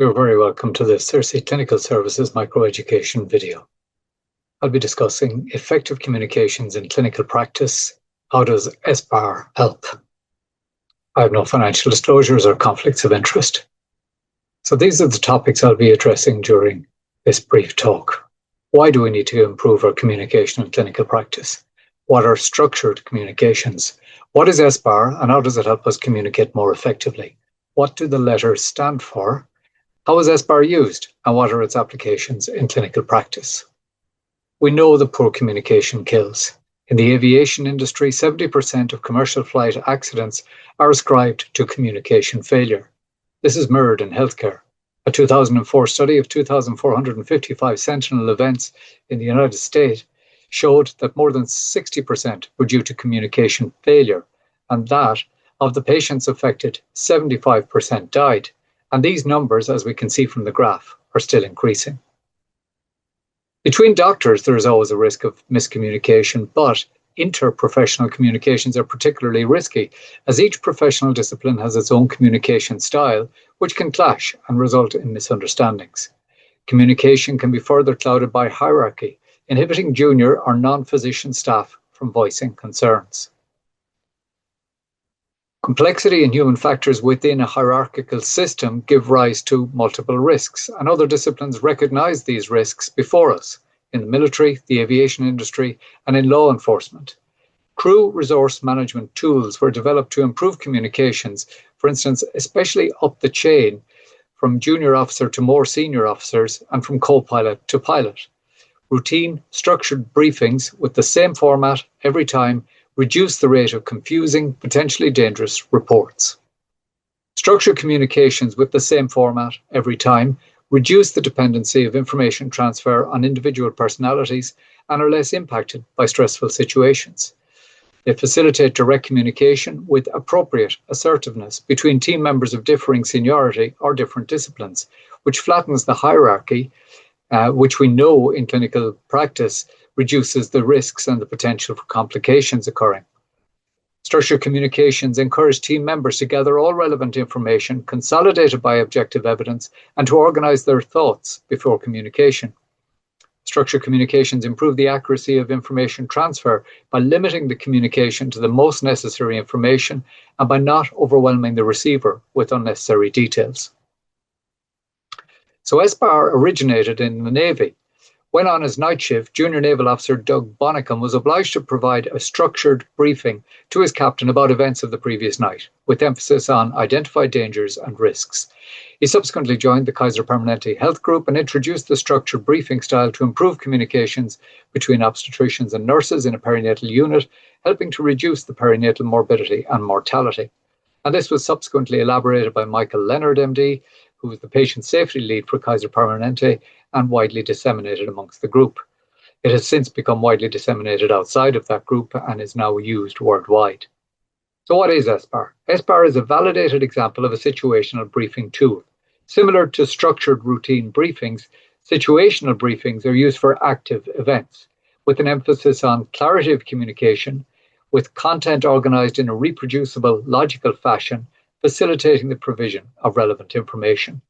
You're very welcome to this CERSI Clinical Services Microeducation video. I'll be discussing effective communications in clinical practice. How does SBAR help? I have no financial disclosures or conflicts of interest. So these are the topics I'll be addressing during this brief talk. Why do we need to improve our communication in clinical practice? What are structured communications? What is SBAR and how does it help us communicate more effectively? What do the letters stand for? How is SBAR used and what are its applications in clinical practice? We know that poor communication kills. In the aviation industry, 70% of commercial flight accidents are ascribed to communication failure. This is mirrored in healthcare. A 2004 study of 2,455 sentinel events in the United States showed that more than 60% were due to communication failure, and that of the patients affected, 75% died. And these numbers, as we can see from the graph, are still increasing. Between doctors, there is always a risk of miscommunication, but interprofessional communications are particularly risky, as each professional discipline has its own communication style, which can clash and result in misunderstandings. Communication can be further clouded by hierarchy, inhibiting junior or non-physician staff from voicing concerns. Complexity and human factors within a hierarchical system give rise to multiple risks, and other disciplines recognize these risks before us, in the military, the aviation industry, and in law enforcement. Crew resource management tools were developed to improve communications, for instance, especially up the chain, from junior officer to more senior officers, and from co-pilot to pilot. Routine, structured briefings with the same format every time reduce the rate of confusing, potentially dangerous reports. Structured communications with the same format every time reduce the dependency of information transfer on individual personalities and are less impacted by stressful situations. They facilitate direct communication with appropriate assertiveness between team members of differing seniority or different disciplines, which flattens the hierarchy, which we know in clinical practice reduces the risks and the potential for complications occurring. Structured communications encourage team members to gather all relevant information, consolidated by objective evidence, and to organize their thoughts before communication. Structured communications improve the accuracy of information transfer by limiting the communication to the most necessary information and by not overwhelming the receiver with unnecessary details. So SBAR originated in the Navy. When on his night shift, Junior Naval Officer Doug Bonnicum was obliged to provide a structured briefing to his captain about events of the previous night, with emphasis on identified dangers and risks. He subsequently joined the Kaiser Permanente Health Group and introduced the structured briefing style to improve communications between obstetricians and nurses in a perinatal unit, helping to reduce the perinatal morbidity and mortality. And this was subsequently elaborated by Michael Leonard, MD, who was the patient safety lead for Kaiser Permanente and widely disseminated amongst the group. It has since become widely disseminated outside of that group and is now used worldwide. So what is SBAR? SBAR is a validated example of a situational briefing tool. Similar to structured routine briefings, situational briefings are used for active events, with an emphasis on clarity of communication, with content organized in a reproducible, logical fashion, facilitating the provision of relevant information.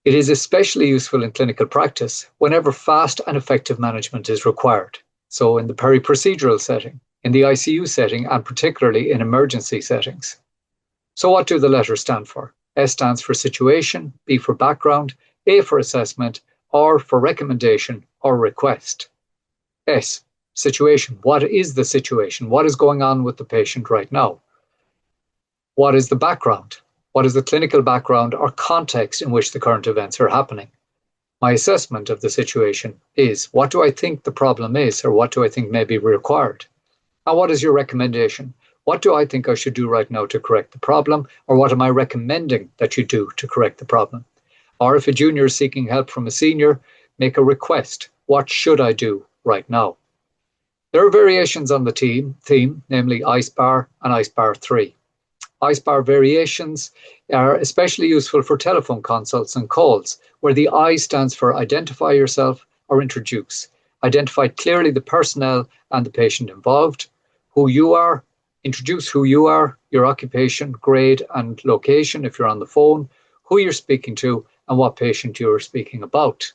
It is especially useful in clinical practice whenever fast and effective management is required. So in the peri-procedural setting, in the ICU setting, and particularly in emergency settings. So what do the letters stand for? S stands for situation, B for background, A for assessment, R for recommendation or request. S, situation. What is the situation? What is going on with the patient right now? What is the background? What is the clinical background or context in which the current events are happening? My assessment of the situation is, what do I think the problem is, or what do I think may be required? And what is your recommendation? What do I think I should do right now to correct the problem, or what am I recommending that you do to correct the problem? Or if a junior is seeking help from a senior, make a request. What should I do right now? There are variations on the theme, namely ISBAR and ISBAR 3. ISBAR variations are especially useful for telephone consults and calls, where the I stands for identify yourself or introduce. Identify clearly the personnel and the patient involved, who you are, introduce who you are, your occupation, grade and location if you're on the phone, who you're speaking to, and what patient you are speaking about.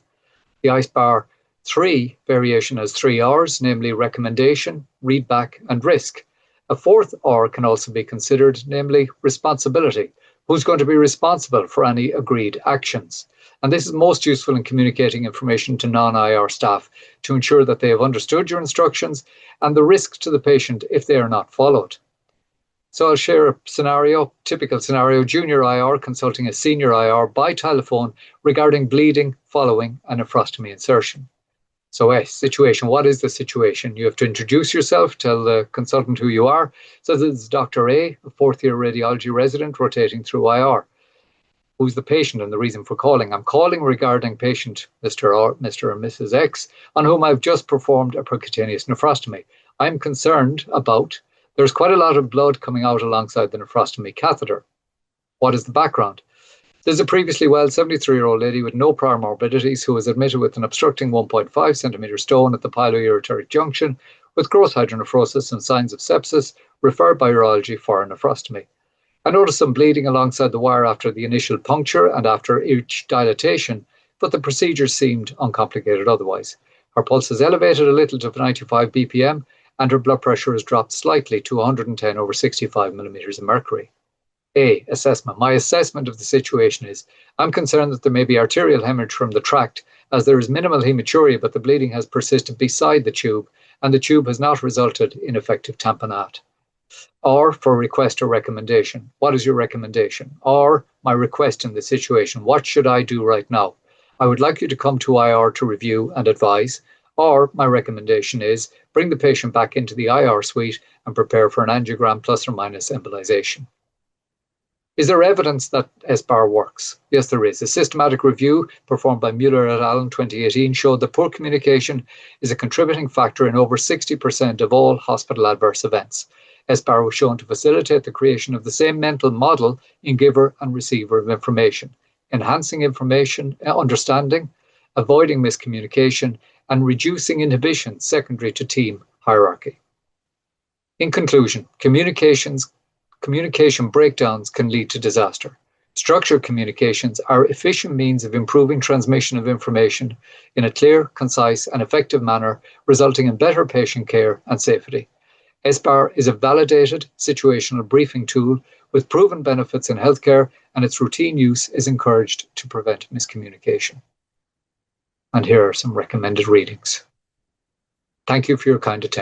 The SBAR 3 variation has 3 R's, namely recommendation, readback, and risk. A fourth R can also be considered, namely responsibility. Who's going to be responsible for any agreed actions? And this is most useful in communicating information to non-IR staff to ensure that they have understood your instructions and the risks to the patient if they are not followed. So I'll share a scenario, typical scenario, junior IR consulting a senior IR by telephone regarding bleeding following a nephrostomy insertion. So situation, what is the situation? You have to introduce yourself, tell the consultant who you are. So this is Dr. A, a fourth-year radiology resident rotating through IR. Who's the patient and the reason for calling? I'm calling regarding patient Mr. or Mrs. X, on whom I've just performed a percutaneous nephrostomy. I'm concerned about, there's quite a lot of blood coming out alongside the nephrostomy catheter. What is the background? There's a previously well 73-year-old lady with no prior morbidities who was admitted with an obstructing 1.5 centimetre stone at the piloureteric junction with gross hydronephrosis and signs of sepsis, referred by urology for a nephrostomy. I noticed some bleeding alongside the wire after the initial puncture and after each dilatation, but the procedure seemed uncomplicated otherwise. Her pulse is elevated a little to 95 BPM and her blood pressure has dropped slightly to 110 over 65 millimetres of mercury. A. Assessment. My assessment of the situation is, I'm concerned that there may be arterial hemorrhage from the tract as there is minimal hematuria, but the bleeding has persisted beside the tube and the tube has not resulted in effective tamponade. Or for request or recommendation. What is your recommendation? Or my request in the situation. What should I do right now? I would like you to come to IR to review and advise. Or my recommendation is bring the patient back into the IR suite and prepare for an angiogram plus or minus embolization. Is there evidence that SBAR works? Yes, there is. A systematic review performed by Mueller et al. In 2018 showed that poor communication is a contributing factor in over 60% of all hospital adverse events. SBAR was shown to facilitate the creation of the same mental model in giver and receiver of information, enhancing information understanding, avoiding miscommunication, and reducing inhibition secondary to team hierarchy. In conclusion, communication breakdowns can lead to disaster. Structured communications are efficient means of improving transmission of information in a clear, concise, and effective manner, resulting in better patient care and safety. SBAR is a validated situational briefing tool with proven benefits in healthcare, and its routine use is encouraged to prevent miscommunication. And here are some recommended readings. Thank you for your kind attention.